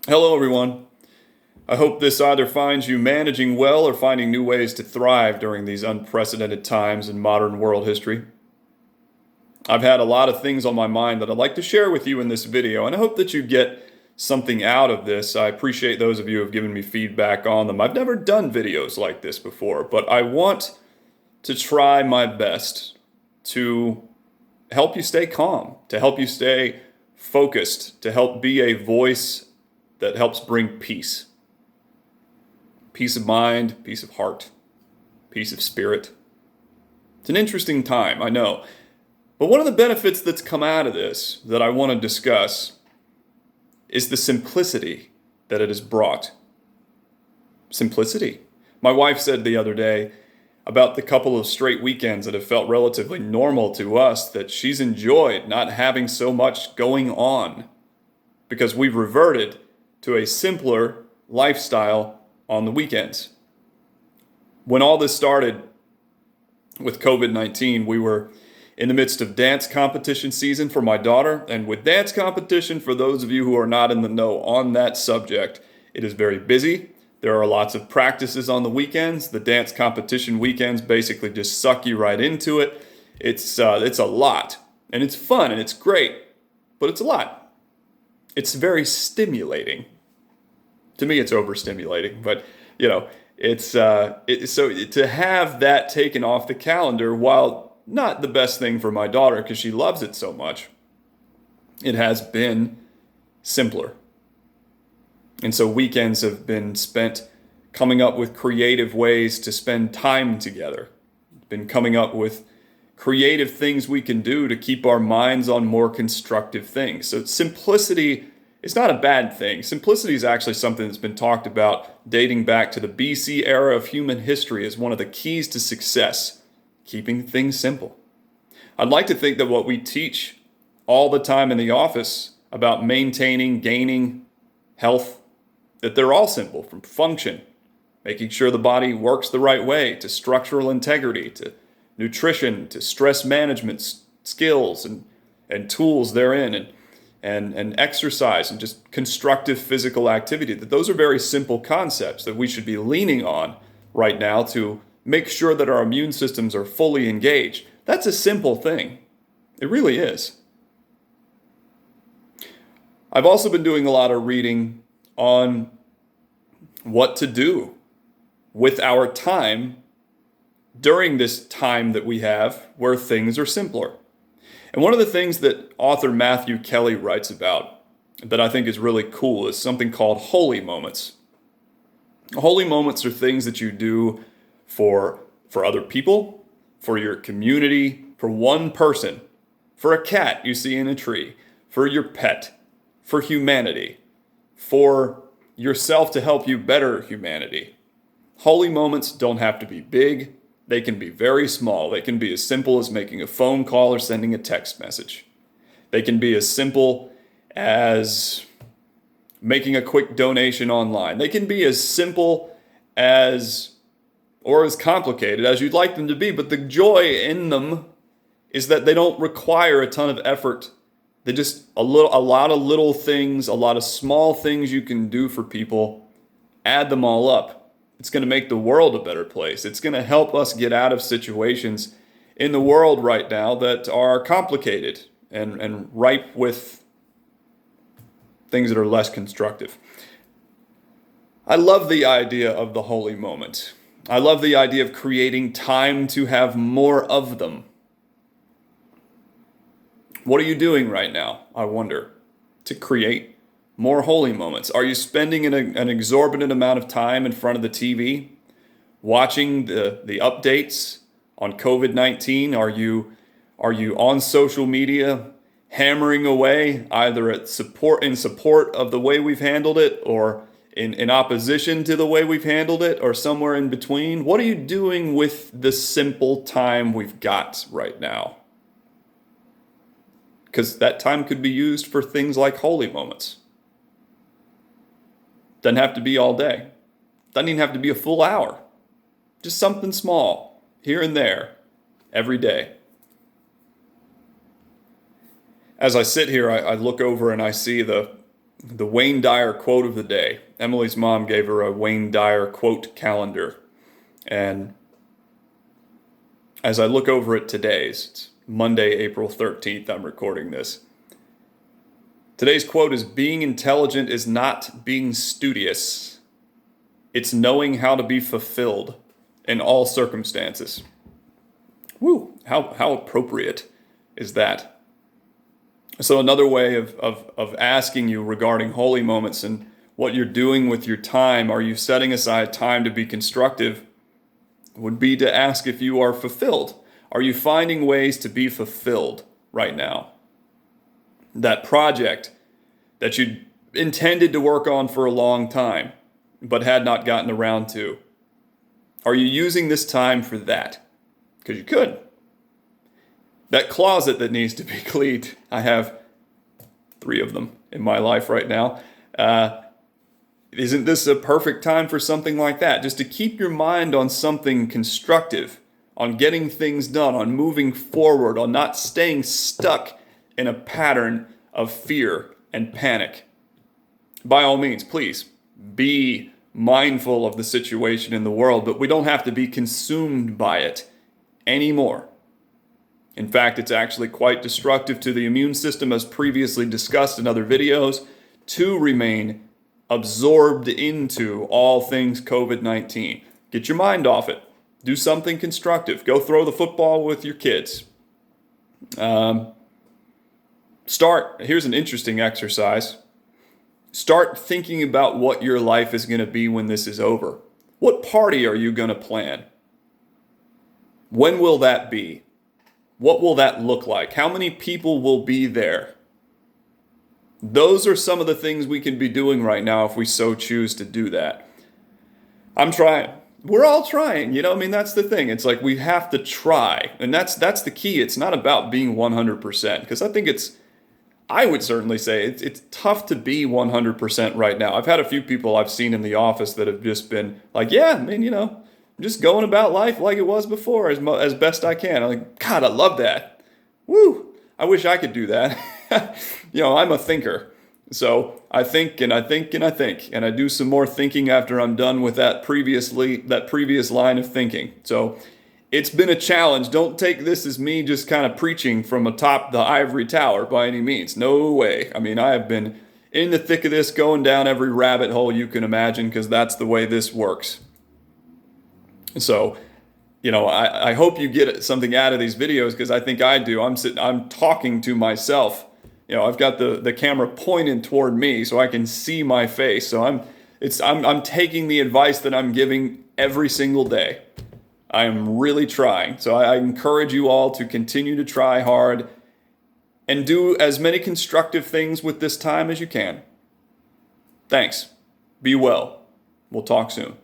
Hello, everyone. I hope this either finds you managing well or finding new ways to thrive during these unprecedented times in modern world history. I've had a lot of things on my mind that I'd like to share with you in this video, and I hope that you get something out of this. I appreciate those of you who have given me feedback on them. I've never done videos like this before, but I want to try my best to help you stay calm, to help you stay focused, to help be a voice that helps bring peace. Peace of mind, peace of heart, peace of spirit. It's an interesting time, I know. But one of the benefits that's come out of this that I want to discuss is the simplicity that it has brought. Simplicity. My wife said the other day about the couple of straight weekends that have felt relatively normal to us that she's enjoyed not having so much going on because we've reverted to a simpler lifestyle on the weekends. When all this started with COVID-19, we were in the midst of dance competition season for my daughter. And with dance competition, for those of you who are not in the know on that subject, it is very busy. There are lots of practices on the weekends. The dance competition weekends basically just suck you right into it. It's a lot. And it's fun and it's great, but it's a lot. It's very stimulating. To me, it's overstimulating, but so to have that taken off the calendar, while not the best thing for my daughter because she loves it so much, it has been simpler. And so weekends have been spent coming up with creative ways to spend time together. Been coming up with creative things we can do to keep our minds on more constructive things. So simplicity is not a bad thing. Simplicity is actually something that's been talked about dating back to the BC era of human history as one of the keys to success, keeping things simple. I'd like to think that what we teach all the time in the office about maintaining, gaining health, that they're all simple, from function, making sure the body works the right way, to structural integrity, to nutrition, to stress management skills and tools therein, and exercise and just constructive physical activity, that those are very simple concepts that we should be leaning on right now to make sure that our immune systems are fully engaged. That's a simple thing. It really is. I've also been doing a lot of reading on what to do with our time during this time that we have where things are simpler. And one of the things that author Matthew Kelly writes about that I think is really cool is something called holy moments. Holy moments are things that you do for other people, for your community, for one person, for a cat you see in a tree, for your pet, for humanity, for yourself to help you better humanity. Holy moments don't have to be big. They can be very small. They can be as simple as making a phone call or sending a text message. They can be as simple as making a quick donation online. They can be as simple as, or as complicated as you'd like them to be, but the joy in them is that they don't require a ton of effort. They just a lot of little things, a lot of small things you can do for people. Add them all up. It's going to make the world a better place. It's going to help us get out of situations in the world right now that are complicated and ripe with things that are less constructive. I love the idea of the holy moment. I love the idea of creating time to have more of them. What are you doing right now, I wonder, to create more holy moments? Are you spending an exorbitant amount of time in front of the TV, watching the updates on COVID-19? Are you on social media, hammering away either in support of the way we've handled it, or in opposition to the way we've handled it, or somewhere in between? What are you doing with the simple time we've got right now? Because that time could be used for things like holy moments. Doesn't have to be all day. Doesn't even have to be a full hour. Just something small, here and there, every day. As I sit here, I look over and I see the the Wayne Dyer quote of the day. Emily's mom gave her a Wayne Dyer quote calendar. And as I look over it today, it's Monday, April 13th, I'm recording this. Today's quote is, "Being intelligent is not being studious. It's knowing how to be fulfilled in all circumstances." Woo, how appropriate is that? So another way of asking you regarding holy moments and what you're doing with your time, are you setting aside time to be constructive, would be to ask if you are fulfilled. Are you finding ways to be fulfilled right now? That project that you intended to work on for a long time, but had not gotten around to. Are you using this time for that? Because you could. That closet that needs to be cleaned, I have 3 of them in my life right now. Isn't this a perfect time for something like that? Just to keep your mind on something constructive, on getting things done, on moving forward, on not staying stuck in a pattern of fear and panic. By all means, please be mindful of the situation in the world, but we don't have to be consumed by it anymore. In fact, it's actually quite destructive to the immune system, as previously discussed in other videos, to remain absorbed into all things COVID-19. Get your mind off it. Do something constructive. Go throw the football with your kids. Here's an interesting exercise. Start thinking about what your life is going to be when this is over. What party are you going to plan? When will that be? What will that look like? How many people will be there? Those are some of the things we can be doing right now if we so choose to do that. I'm trying. We're all trying, that's the thing. It's like we have to try. And that's the key. It's not about being 100%, because I would certainly say it's tough to be 100% right now. I've had a few people I've seen in the office that have just been like, yeah, I'm just going about life like it was before as best I can. I'm like, God, I love that. Woo! I wish I could do that. I'm a thinker. So I think and I think and I think, and I do some more thinking after I'm done with that previous line of thinking. So it's been a challenge. Don't take this as me just kind of preaching from atop the ivory tower by any means. No way. I have been in the thick of this, going down every rabbit hole you can imagine, because that's the way this works. So, I hope you get something out of these videos, because I think I do. I'm talking to myself. I've got the camera pointed toward me so I can see my face. So I'm taking the advice that I'm giving every single day. I am really trying. So I encourage you all to continue to try hard and do as many constructive things with this time as you can. Thanks. Be well. We'll talk soon.